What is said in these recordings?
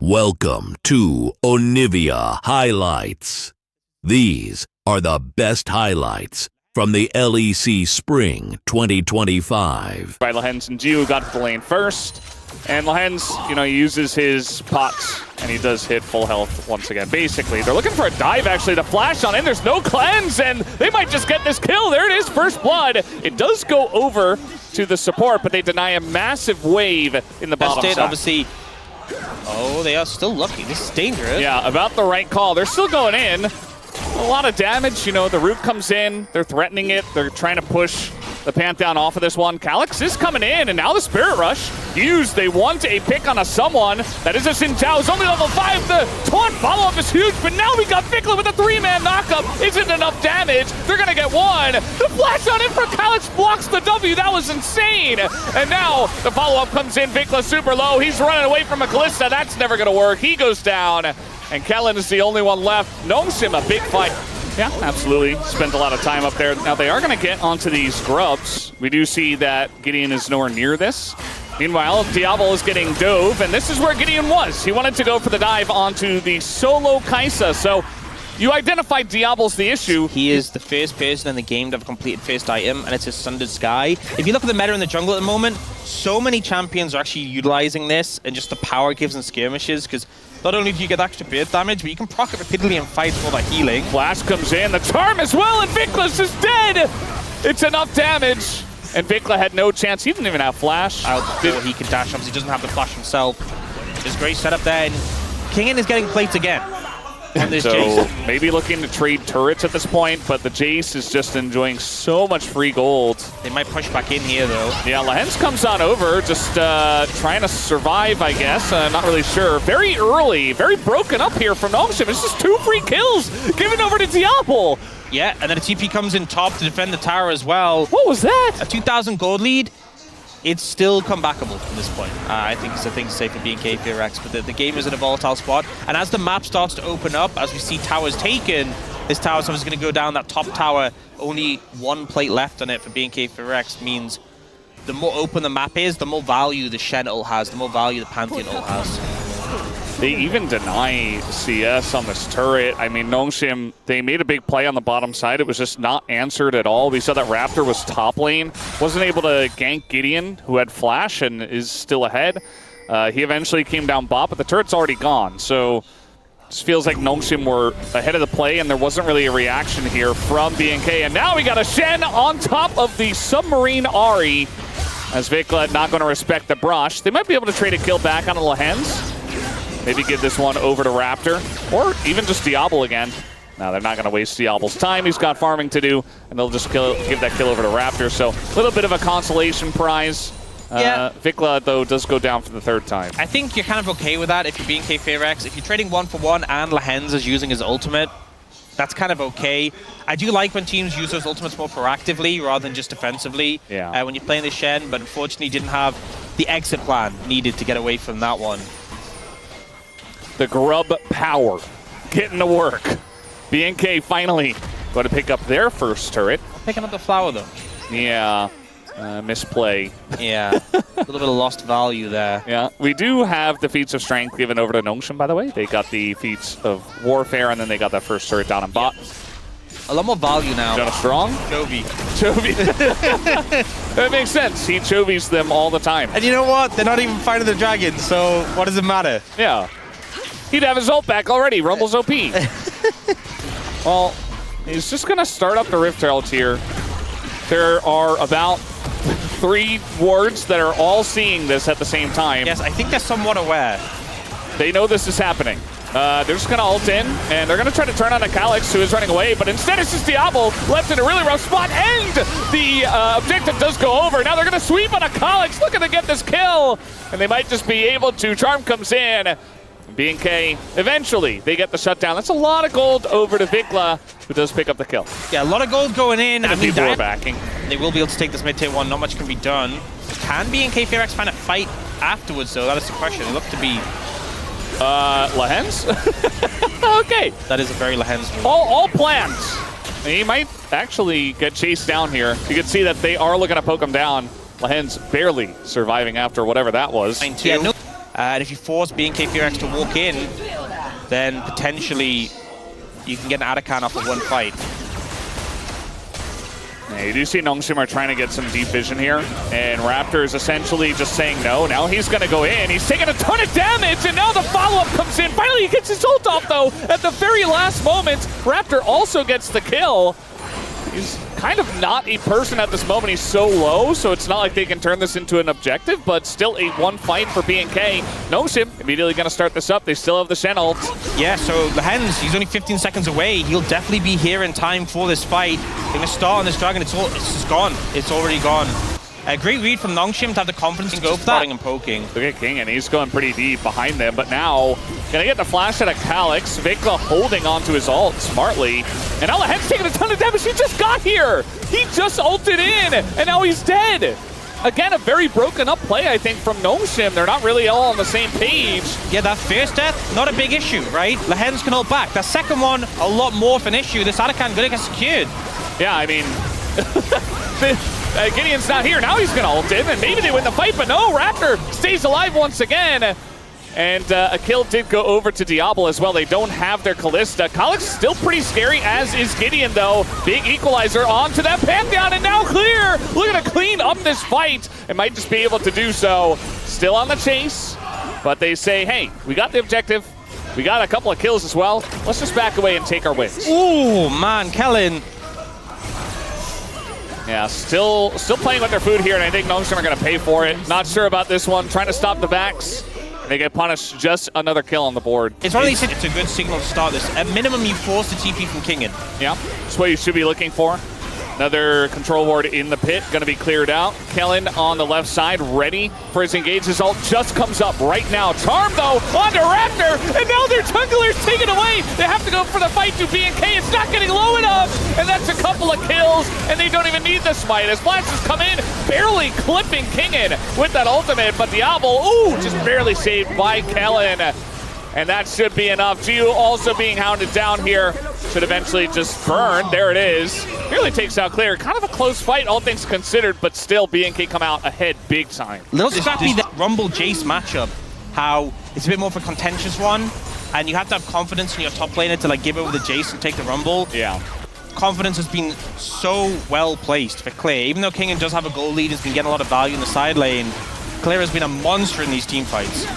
Welcome to Onivia Highlights. These are the best highlights from the LEC Spring 2025. By Lehens and Jiu got to the lane first, and Lehens, uses his pots, and he does hit full health once again. Basically, they're looking for a dive actually to flash on in. There's no cleanse, and they might just get this kill. There it is, first blood. It does go over to the support, but they deny a massive wave in the bottom side. Obviously. Oh, they are still lucky. This is dangerous. Yeah, about the right call. They're still going in. A lot of damage. The root comes in. They're threatening it. They're trying to push the Pantheon off of this one. Calyx is coming in, and now the Spirit Rush used. They want a pick on someone. That is a Xin Zhao. It's only level 5. The taunt follow-up is huge, but now we got Vikla with a 3-man knockup. Isn't enough damage. They're going to get one. The flash on in for Calyx blocks the W. That was insane. And now the follow-up comes in. Vikla super low. He's running away from a Kalista. That's never going to work. He goes down, and Kellen is the only one left. Nongshim, a big fight. Yeah, absolutely. Spent a lot of time up there. Now, they are going to get onto these grubs. We do see that Gideon is nowhere near this. Meanwhile, Diablo is getting dove, and this is where Gideon was. He wanted to go for the dive onto the solo Kaisa. So you identified Diablo's the issue. He is the first person in the game to have completed first item, and it's his Sundered Sky. If you look at the meta in the jungle at the moment, so many champions are actually utilizing this and just the power it gives in skirmishes, because not only do you get extra beard damage, but you can proc it repeatedly in fights for that healing. Flash comes in, the charm as well, and Vikla's is dead! It's enough damage, and Vikla had no chance. He didn't even have flash. Out before he can dash, obviously he doesn't have the flash himself. There's great setup there, and Kingen is getting plates again. On this so Jace. Maybe looking to trade turrets at this point, but the Jace is just enjoying so much free gold. They might push back in here, though. Yeah, Lehens comes on over, just trying to survive, I guess. Not really sure. Very early, very broken up here from Nongshim. It's just 2 free kills given over to Diablo. Yeah, and then a TP comes in top to defend the tower as well. What was that? A 2,000 gold lead. It's still comebackable from this point. I think it's a thing to say for BNK FEARX, but the game is in a volatile spot. And as the map starts to open up, as we see towers taken, this tower's obviously going to go down. That top tower, only 1 plate left on it for BNK FEARX, means the more open the map is, the more value the Shen ult has, the more value the Pantheon ult has. They even deny CS on this turret. I mean, Nongshim, they made a big play on the bottom side. It was just not answered at all. We saw that Raptor was top lane, wasn't able to gank Gideon, who had flash and is still ahead. He eventually came down bot, but the turret's already gone. So it just feels like Nongshim were ahead of the play, and there wasn't really a reaction here from BNK. And now we got a Shen on top of the submarine Ahri, as Vikla not going to respect the brush. They might be able to trade a kill back on the Lehens. Maybe give this one over to Raptor, or even just Diablo again. No, they're not going to waste Diablo's time. He's got farming to do, and they'll just give that kill over to Raptor. So a little bit of a consolation prize. Yeah. Vikla, though, does go down for the 3rd time. I think you're kind of okay with that if you're BNK FEARX. If you're trading 1-for-1 and Lehens is using his ultimate, that's kind of okay. I do like when teams use those ultimates more proactively rather than just defensively. Yeah. When you're playing the Shen, but unfortunately didn't have the exit plan needed to get away from that one. The grub power getting to work. BNK finally going to pick up their first turret. Picking up the flower, though. Yeah, misplay. Yeah, a little bit of lost value there. Yeah, we do have the feats of strength given over to Nongshim, by the way. They got the feats of warfare, and then they got that first turret down in bot. A lot more value now. Jonah Strong? Chovy. That makes sense. He Chovies them all the time. And you know what? They're not even fighting the dragon, so what does it matter? Yeah. He'd have his ult back already. Rumble's OP. Well, he's just going to start up the Rift Herald here. There are about 3 wards that are all seeing this at the same time. Yes, I think they're somewhat aware. They know this is happening. They're just going to ult in, and they're going to try to turn on the Calyx, who is running away, but instead it's just Diablo left in a really rough spot, and the objective does go over. Now they're going to sweep on a Calyx, looking to get this kill, and they might just be able to. Charm comes in. BNK, eventually, they get the shutdown. That's a lot of gold over to Vikla, who does pick up the kill. Yeah, a lot of gold going in. And people are backing. They will be able to take this mid-tier 1. Not much can be done. Can BNK FEARX find a fight afterwards, though? That is the question. They look to be... Lehens? Okay. That is a very Lehens move. All plans. He might actually get chased down here. You can see that they are looking to poke him down. Lehens barely surviving after whatever that was. Yeah, no. And if you force BNK FEARX to walk in, then potentially you can get an Atakan off of one fight. Yeah, you do see Nongshim are trying to get some deep vision here, and Raptor is essentially just saying no. Now he's going to go in. He's taking a ton of damage, and now the follow-up comes in. Finally, he gets his ult off, though, at the very last moment. Raptor also gets the kill. He's kind of not a person at this moment. He's so low, so it's not like they can turn this into an objective, but still a one fight for BNK. Nongshim immediately going to start this up. They still have the Shen ult. Yeah, so Lehens, he's only 15 seconds away. He'll definitely be here in time for this fight. They're going to start on this dragon. It's just gone. It's already gone. A great read from Nongshim to have the confidence to go for that. And poking. Look at King, and he's going pretty deep behind them, but now gonna get the flash out of Calyx. Vikla holding onto his ult smartly. And now Lehen's taking a ton of damage. He just got here. He just ulted in, and now he's dead. Again, a very broken up play, I think, from Nongshim. They're not really all on the same page. Yeah, that first death, not a big issue, right? Lehen's can ult back. The second one, a lot more of an issue. This Atakan gonna get secured. Yeah, I mean, Gideon's not here. Now he's going to ult in, and maybe they win the fight, but no, Raptor stays alive once again. And a kill did go over to Diablo as well. They don't have their Kalista. Calyx still pretty scary, as is Gideon, though. Big equalizer onto that Pantheon, and now clear. Looking to clean up this fight. It might just be able to do so. Still on the chase, but they say, hey, we got the objective. We got a couple of kills as well. Let's just back away and take our wins. Ooh, man, Kellen. Yeah, still playing with their food here, and I think Nongshim are going to pay for it. Not sure about this one. Trying to stop the backs. They get punished. Just another kill on the board. It's one of these. It's a good signal to start this. At minimum, you force the TP from Kingen. Yeah, that's what you should be looking for. Another control ward in the pit, going to be cleared out. Kellen on the left side, ready for his engage. His ult just comes up right now. Charm, though, onto Raptor, and now their jungler's taken away. They have to go for the fight to BNK. It's not getting low enough, and that's a couple of kills, and they don't even need the smite. As flashes come in, barely clipping Kingen with that ultimate, but Diablo, ooh, just barely saved by Kellen. And that should be enough. Jiu also being hounded down here. Should eventually just burn. There it is. Really takes out clear. Kind of a close fight, all things considered, but still BNK come out ahead big time. Little scrappy, that Rumble-Jace matchup, how it's a bit more of a contentious one, and you have to have confidence in your top laner to like give over the Jace and take the Rumble. Yeah. Confidence has been so well placed for Clear. Even though Kingen does have a goal lead, has been getting a lot of value in the side lane, Clear has been a monster in these team fights.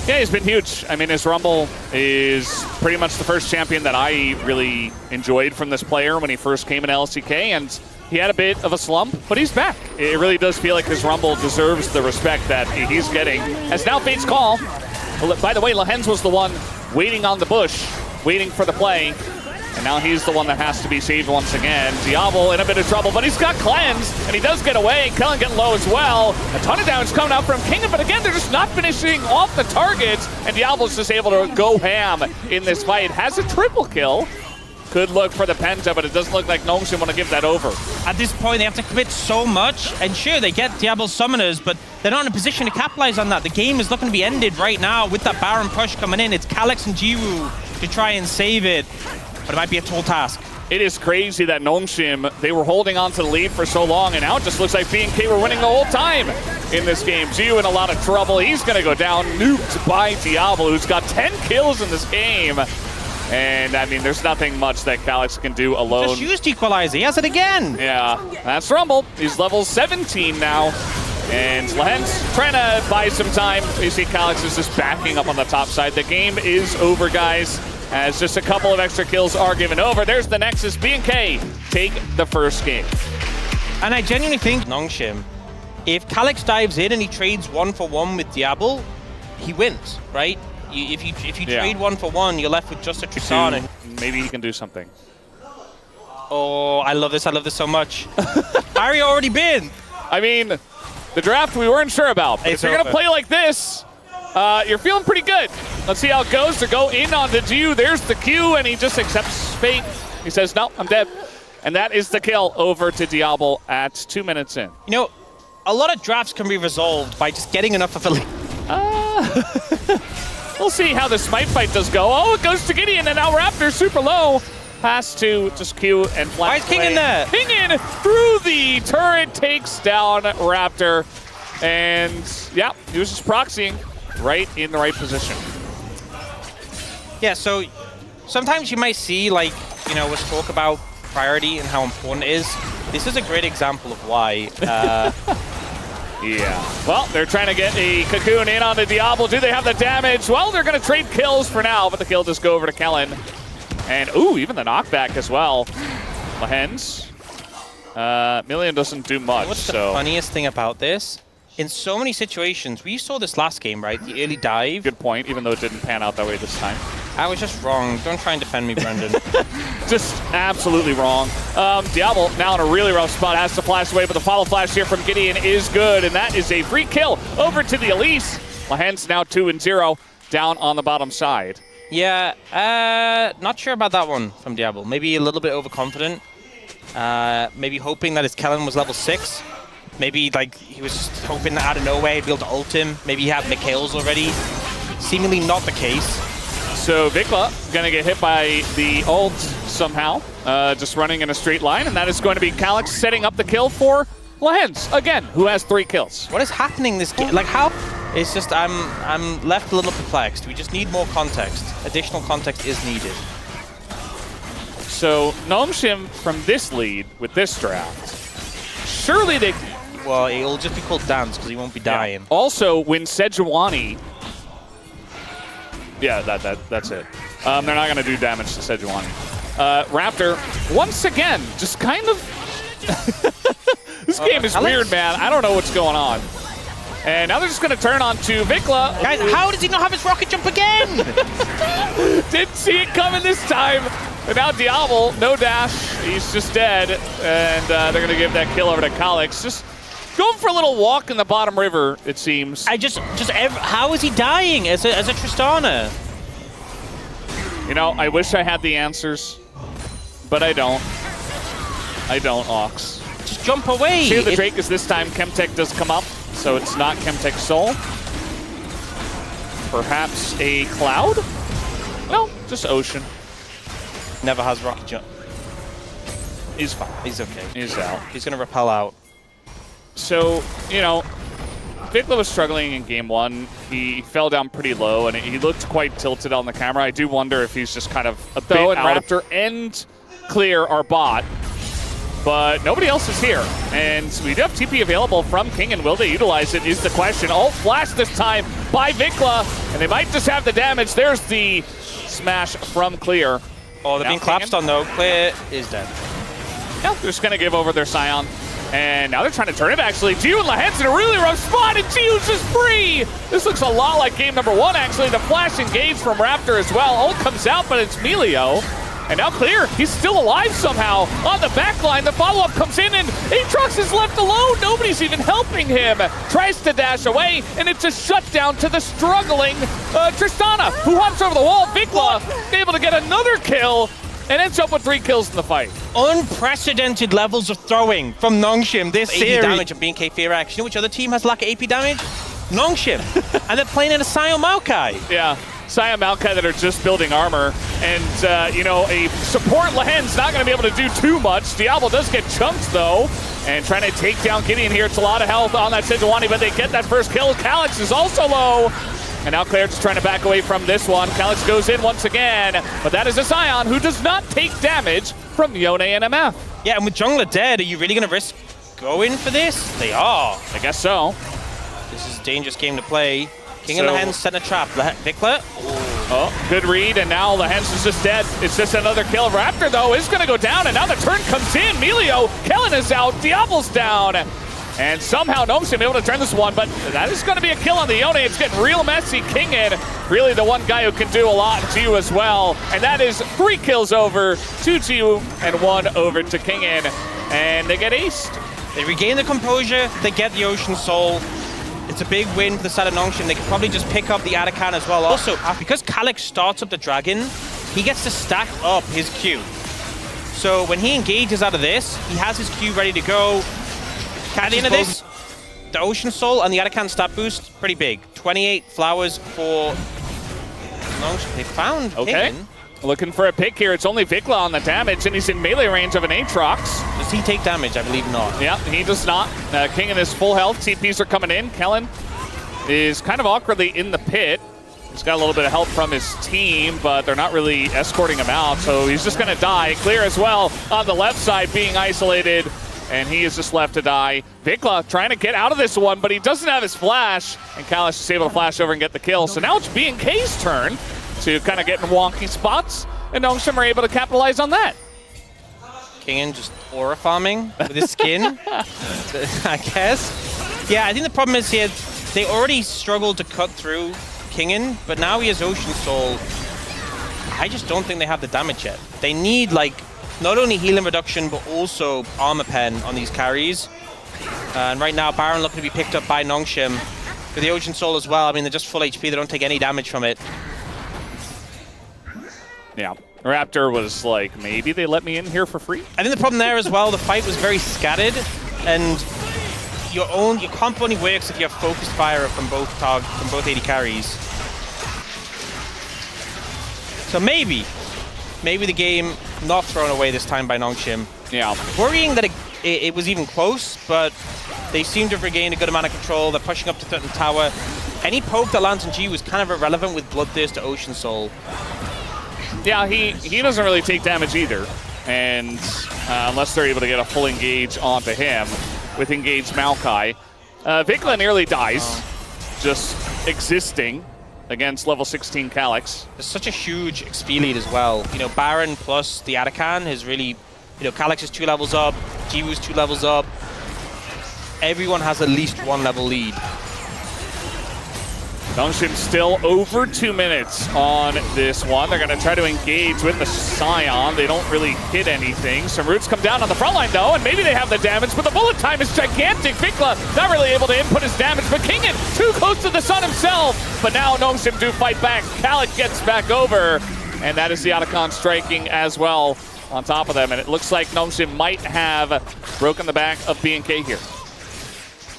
Yeah, he's been huge. I mean, his Rumble is pretty much the first champion that I really enjoyed from this player when he first came in LCK, and he had a bit of a slump, but he's back. It really does feel like his Rumble deserves the respect that he's getting. As now Fate's call. By the way, Lehens was the one waiting on the bush, waiting for the play. And now he's the one that has to be saved once again. Diablo in a bit of trouble, but he's got cleansed, and he does get away. Kellen getting low as well. A ton of damage coming out from Kingen, but again, they're just not finishing off the targets, and Diablo's just able to go ham in this fight. Has a triple kill. Could look for the Penta, but it doesn't look like Nongshim want to give that over. At this point, they have to commit so much, and sure, they get Diablo's summoners, but they're not in a position to capitalize on that. The game is looking to be ended right now with that Baron push coming in. It's Calyx and Jiwoo to try and save it. But it might be a tall task. It is crazy that Nongshim, they were holding on to the lead for so long, and now it just looks like BNK were winning the whole time in this game. Jiu in a lot of trouble. He's going to go down, nuked by Diablo, who's got 10 kills in this game. And, I mean, there's nothing much that Calyx can do alone. Just used Equalizer. He has it again. Yeah, that's Rumble. He's level 17 now. And Lehens trying to buy some time. You see Calyx is just backing up on the top side. The game is over, guys, as just a couple of extra kills are given over. There's the Nexus. BNK take the first game. And I genuinely think Nongshim, if Calyx dives in and he trades 1-for-1 with Diablo, he wins, right? If you trade 1-for-1, you're left with just a Tristana. Maybe he can do something. Oh, I love this. I love this so much. Harry already been. I mean, the draft we weren't sure about. But if you're going to play like this, you're feeling pretty good. Let's see how it goes to go in onto Jiu. There's the Q, and he just accepts fate. He says, no, I'm dead. And that is the kill over to Diablo at 2 minutes in. You know, a lot of drafts can be resolved by just getting enough of a lead. We'll see how the smite fight does go. Oh, it goes to Gideon, and now Raptor super low. Pass to just Q and flash. Why is King in there? King in through the turret, takes down Raptor. And yeah, he was just proxying. right in the right position. Yeah, so sometimes you might see, like, you know, let's talk about priority and how important it is. This is a great example of why. Yeah. Well, they're trying to get a Cocoon in on the Diablo. Do they have the damage? Well, they're going to trade kills for now, but the kill just go over to Kellen. And, ooh, even the knockback as well. Lahens. Million doesn't do much. What's the funniest thing about this? In so many situations, we saw this last game, right? The early dive. Good point, even though it didn't pan out that way this time. I was just wrong. Don't try and defend me, Brendan. Just absolutely wrong. Diablo now in a really rough spot, has to flash away, but the follow flash here from Gideon is good, and that is a free kill over to the Elise. Lahens now 2-0 down on the bottom side. Yeah, not sure about that one from Diablo. Maybe a little bit overconfident. Maybe hoping that his Kellen was level 6. Maybe like he was just hoping that out of nowhere he'd be able to ult him. Maybe he had Mikhail's already. Seemingly not the case. So Vikla gonna get hit by the ult somehow, just running in a straight line, and that is going to be Calyx setting up the kill for Lahens, again, who has 3 kills. What is happening this game? Like how? It's just I'm left a little perplexed. We just need more context. Additional context is needed. So Nongshim from this lead with this draft, surely they... Well, it'll just be called dance because he won't be dying. Yeah. Also, when Sejuani... Yeah, that's it. They're not going to do damage to Sejuani. Raptor, once again, just kind of... This game is weird, man. I don't know what's going on. And now they're just going to turn on to Vikla. Guys, how does he not have his rocket jump again? Didn't see it coming this time. And now Diablo, no dash. He's just dead. And they're going to give that kill over to Calyx. Just going for a little walk in the bottom river, it seems. How is he dying as a Tristana? You know, I wish I had the answers, but I don't. I don't, Ox. Just jump away. See, the Drake is this time. Chemtech does come up, so it's not Chemtech Soul. Perhaps a Cloud? No, just Ocean. Never has rocket jump. He's fine. He's okay. He's out. He's going to repel out. So, you know, Vikla was struggling in game 1. He fell down pretty low, and he looked quite tilted on the camera. I do wonder if he's just kind of a bit out. Raptor and Clear are bot, but nobody else is here. And we do have TP available from King, and will they utilize it is the question. Ult flash this time by Vikla, and they might just have the damage. There's the smash from Clear. Oh, they're being collapsed on, though. Clear is dead. Yeah, they're just going to give over their Scion. And now they're trying to turn it, actually. Gio and Lahens in a really rough spot, and Gio's just free! This looks a lot like game number 1, actually. The flash engage from Raptor as well. Ult comes out, but it's Melio. And now Clear, he's still alive somehow. On the back line, the follow-up comes in, and Aatrox is left alone. Nobody's even helping him. Tries to dash away, and it's a shutdown to the struggling Tristana, who hops over the wall. Vikla able to get another kill, and ends up with 3 kills in the fight. Unprecedented levels of throwing from Nongshim this series. 80 damage of BNK FEARX. You know which other team has lack of AP damage? Nongshim. And they're playing in a Sion Maokai. Yeah, Sion Maokai that are just building armor. And, you know, a support Lahens not going to be able to do too much. Diablo does get chunked, though. And trying to take down Gideon here. It's a lot of health on that Sejuani, but they get that first kill. Calyx is also low. And now Claire just trying to back away from this one. Calyx goes in once again, but that is a Sion who does not take damage from Yone and MF. Yeah, and with jungler dead, are you really going to risk going for this? They are. I guess so. This is a dangerous game to play. King and Lahens set a trap. Vikla. Oh, good read, and now Lahens is just dead. It's just another kill. Raptor, though, is going to go down, and now the turn comes in. Melio, Kellen is out, Diablo's down. And somehow Nongshim able to turn this one, but that is going to be a kill on the Yone. It's getting real messy. King in, really the one guy who can do a lot to you as well. And that is 3 kills over, 2 to you, and 1 over to King in. And they get aced. They regain the composure, they get the Ocean Soul. It's a big win for the side of Nongshim. They can probably just pick up the Arakan as well. Also, because Calyx starts up the Dragon, he gets to stack up his Q. So when he engages out of this, he has his Q ready to go. At the end of this, the Ocean Soul and the Arakan stat boost, pretty big. 28 flowers for Nongshim. They found Haven. Looking for a pick here. It's only Vikla on the damage, and he's in melee range of an Aatrox. Does he take damage? I believe not. Yeah, he does not. King in his full health. TPs are coming in. Kellen is kind of awkwardly in the pit. He's got a little bit of help from his team, but they're not really escorting him out, so he's just going to die. Clear as well on the left side, being isolated, and he is just left to die. Vikla trying to get out of this one, but he doesn't have his flash, and Kalish is able to flash over and get the kill. So now it's BNK's turn to kind of get in wonky spots, and Nongshim are able to capitalize on that. Kingen just aura farming with his skin, I guess. Yeah, I think the problem is here, they already struggled to cut through Kingen, but now he has Ocean Soul. I just don't think they have the damage yet. They need, like, not only healing reduction, but also armor pen on these carries. And right now, Baron looking to be picked up by Nongshim with the Ocean Soul as well. I mean, they're just full HP. They don't take any damage from it. Yeah. Raptor was like, maybe they let me in here for free? I think the problem there as well, the fight was very scattered, and your comp only works if you have focused fire from both AD carries. So maybe the game not thrown away this time by Nongshim. Yeah. Worrying that it was even close, but they seem to have regained a good amount of control. They're pushing up to third tower. Any poke that lands on G was kind of irrelevant with Bloodthirst to Ocean Soul. Yeah, he doesn't really take damage either, and unless they're able to get a full engage onto him with engaged Maokai. Vikla nearly dies, just existing against level 16 Calyx. There's such a huge XP lead as well. You know, Baron plus the Atakan has really, you know, Calyx is 2 levels up, Jiwoo's 2 levels up. Everyone has at least 1 level lead. Nongshim still over 2 minutes on this one. They're going to try to engage with the Scion. They don't really hit anything. Some roots come down on the front line, though, and maybe they have the damage, but the bullet time is gigantic. Vikla not really able to input his damage, but Kingen too close to the sun himself. But now Nongshim do fight back. Kalik gets back over, and that is the Otacon striking as well on top of them. And it looks like Nongshim might have broken the back of BNK here.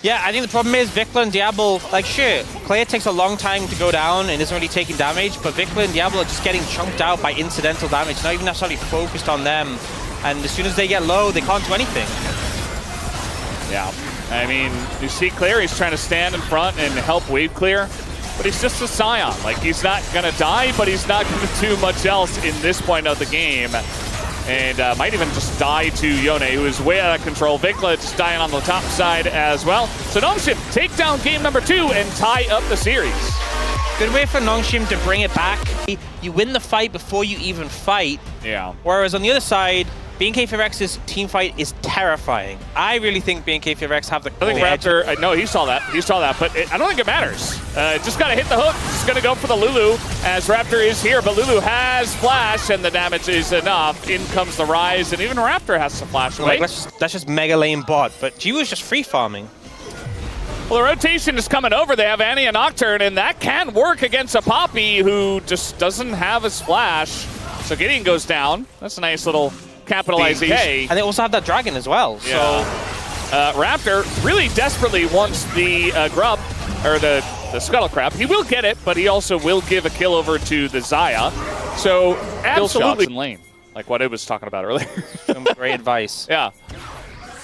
Yeah, I think the problem is Vikla and Diablo, like, sure, Claire takes a long time to go down and isn't really taking damage, but Vikla and Diablo are just getting chunked out by incidental damage, not even necessarily focused on them. And as soon as they get low, they can't do anything. Yeah, I mean, you see Claire, he's trying to stand in front and help wave clear, but he's just a Scion. Like, he's not going to die, but he's not going to do much else in this point of the game. And might even just die to Yone, who is way out of control. Vikla just dying on the top side as well. So Nongshim take down game number 2 and tie up the series. Good way for Nongshim to bring it back. You win the fight before you even fight. Yeah. Whereas on the other side, BNK FEARX's team fight is terrifying. I really think BNK FEARX have the I think Raptor, no, he saw that, but I don't think it matters. Just got to hit the hook, just going to go for the Lulu as Raptor is here, but Lulu has flash and the damage is enough. In comes the Rise, and even Raptor has to flash away. Like, that's just mega lane bot, but Jiwoo's just free farming. Well, the rotation is coming over. They have Annie and Nocturne, and that can work against a Poppy who just doesn't have his flash. So Gideon goes down. That's a nice little capitalization. BNK. And they also have that dragon as well. Yeah. So Raptor really desperately wants the grub, or the Scuttle Crab. He will get it, but he also will give a kill over to the Xayah. So absolutely in lane, like what I was talking about earlier. Some great advice. Yeah.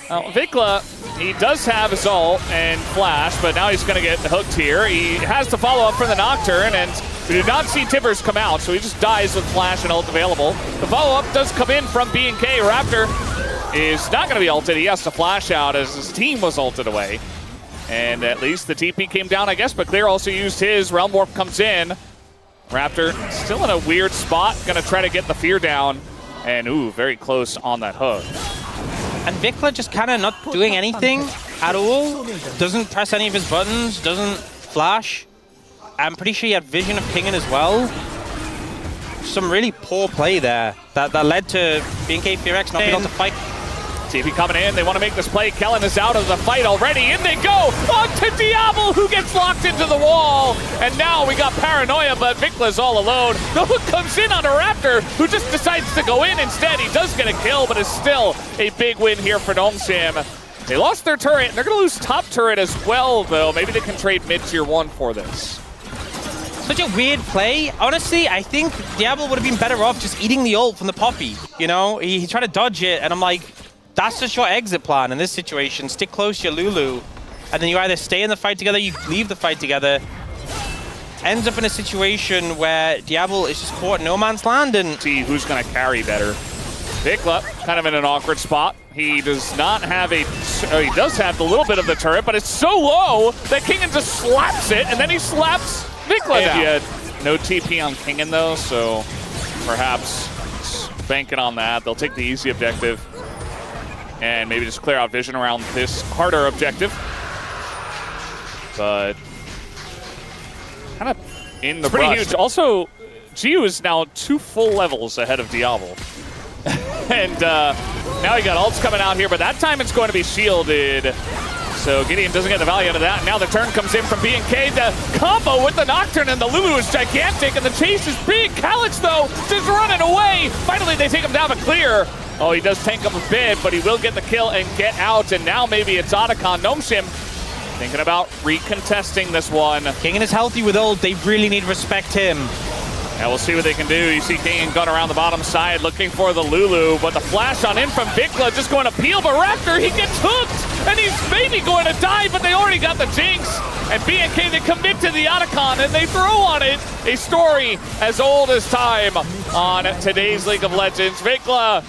Vikla, he does have his ult and flash, but now he's going to get hooked here. He has to follow up from the Nocturne, and we do not see Tibbers come out, so he just dies with flash and ult available. The follow-up does come in from BNK. Raptor is not going to be ulted. He has to flash out as his team was ulted away. And at least the TP came down, I guess, but Clear also used his. Realm Warp comes in. Raptor still in a weird spot, going to try to get the fear down. And, ooh, very close on that hook. And Vikla just kind of not doing anything at all. Doesn't press any of his buttons, doesn't flash. I'm pretty sure he had vision of Kingen as well. Some really poor play there that led to BNK FEARX not being able to fight. TP coming in, they want to make this play. Kellen is out of the fight already. In they go! On to Diablo, who gets locked into the wall. And now we got Paranoia, but Vikla's all alone. The hook comes in on a Raptor, who just decides to go in instead. He does get a kill, but it's still a big win here for Nongshim. They lost their turret, and they're going to lose top turret as well, though. Maybe they can trade mid-tier 1 for this. Such a weird play. Honestly, I think Diablo would have been better off just eating the ult from the Poppy. You know, he tried to dodge it, and I'm like, that's just your exit plan in this situation. Stick close to your Lulu. and then you either stay in the fight together, you leave the fight together. Ends up in a situation where Diablo is just caught in no man's land and... See who's going to carry better. Vikla, kind of in an awkward spot. He does not have he does have a little bit of the turret, but it's so low that Kingen just slaps it, and then he slaps Vikla down. Yeah. No TP on Kingen though, so perhaps banking on that. They'll take the easy objective and maybe just clear out vision around this harder objective. But kind of in the brush. Pretty huge. Also, Giu is now 2 full levels ahead of Diablo. And now he got ults coming out here, but that time it's going to be shielded. So Gideon doesn't get the value out of that. Now the turn comes in from BNK. The combo with the Nocturne and the Lulu is gigantic, and the chase is big. Calyx, though, just running away. Finally, they take him down but clear. Oh, he does tank him a bit, but he will get the kill and get out. And now maybe it's Otacon. Nongshim thinking about recontesting this one. Kingen is healthy with ult. They really need to respect him. Yeah, we'll see what they can do. You see King and Gun around the bottom side looking for the Lulu, but the flash on in from Vikla just going to peel, but Raptor, he gets hooked, and he's maybe going to die, but they already got the Jinx. And BNK, they commit to the Otacon, and they throw on it a story as old as time on today's League of Legends. Vikla,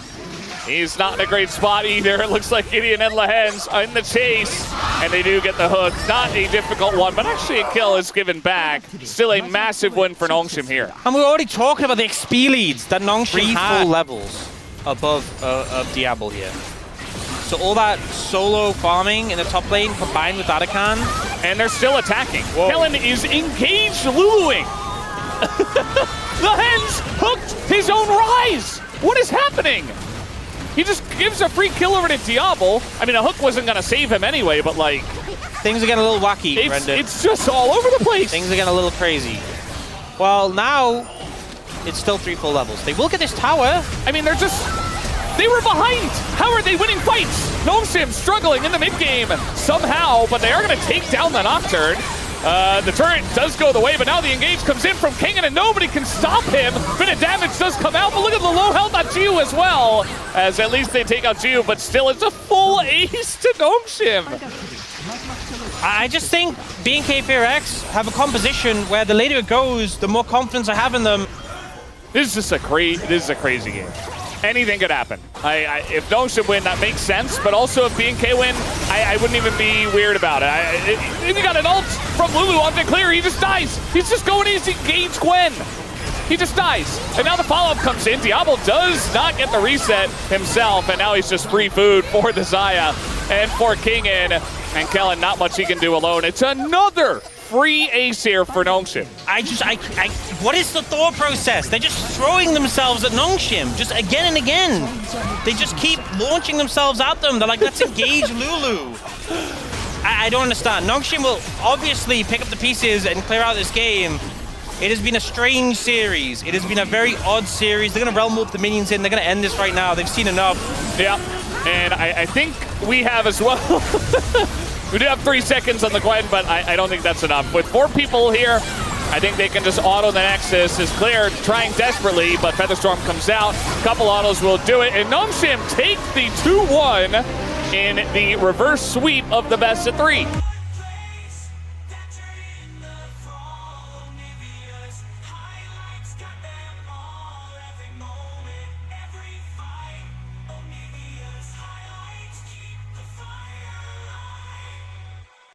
he's not in a great spot either. It looks like Gideon and Lehens are in the chase, and they do get the hook. Not a difficult one, but actually a kill is given back. Still a massive win for Nongshim here. And we're already talking about the XP leads that Nongshim had. 3 full levels above of Diablo here. So all that solo farming in the top lane combined with Otacon. And they're still attacking. Whoa. Kellen is engaged Luluing. Lehens hooked his own rise. What is happening? He just gives a free kill over to Diablo. I mean, a hook wasn't going to save him anyway, but like... Things are getting a little wacky, Brendan. It's just all over the place. Things are getting a little crazy. Well, now it's still 3 full levels. They will get this tower. I mean, they're just... They were behind. How are they winning fights? Nongshim struggling in the mid-game somehow, but they are going to take down the Nocturne. The turret does go the way, but now the engage comes in from Kingen, and nobody can stop him. Bit of damage does come out, but look at the low health on Giu as well, as at least they take out Giu, but still it's a full ace to Nongshim. I just think BNK FEARX have a composition where the later it goes, the more confidence I have in them. This is a crazy game. Anything could happen. If Nongshim win, that makes sense, but also if BNK win, I wouldn't even be weird about it. If you got an ult from Lulu on clear, he just dies. He's just going to engage Gwen. He just dies. And now the follow-up comes in. Diablo does not get the reset himself, and now he's just free food for the Xayah and for Kingen. And Kellen, not much he can do alone. It's another free ace here for Nongshim. What is the thought process? They're just throwing themselves at Nongshim, just again and again. They just keep launching themselves at them. They're like, let's engage Lulu. I don't understand. Nongshim will obviously pick up the pieces and clear out this game. It has been a strange series. It has been a very odd series. They're going to realm up the minions in. They're going to end this right now. They've seen enough. Yeah, and I think we have as well. We do have 3 seconds on the Gwen, but I don't think that's enough. With 4 people here, I think they can just auto the Nexus. Is cleared, trying desperately, but Featherstorm comes out. A couple autos will do it, and Nongshim take the 2-1 in the reverse sweep of the best of 3.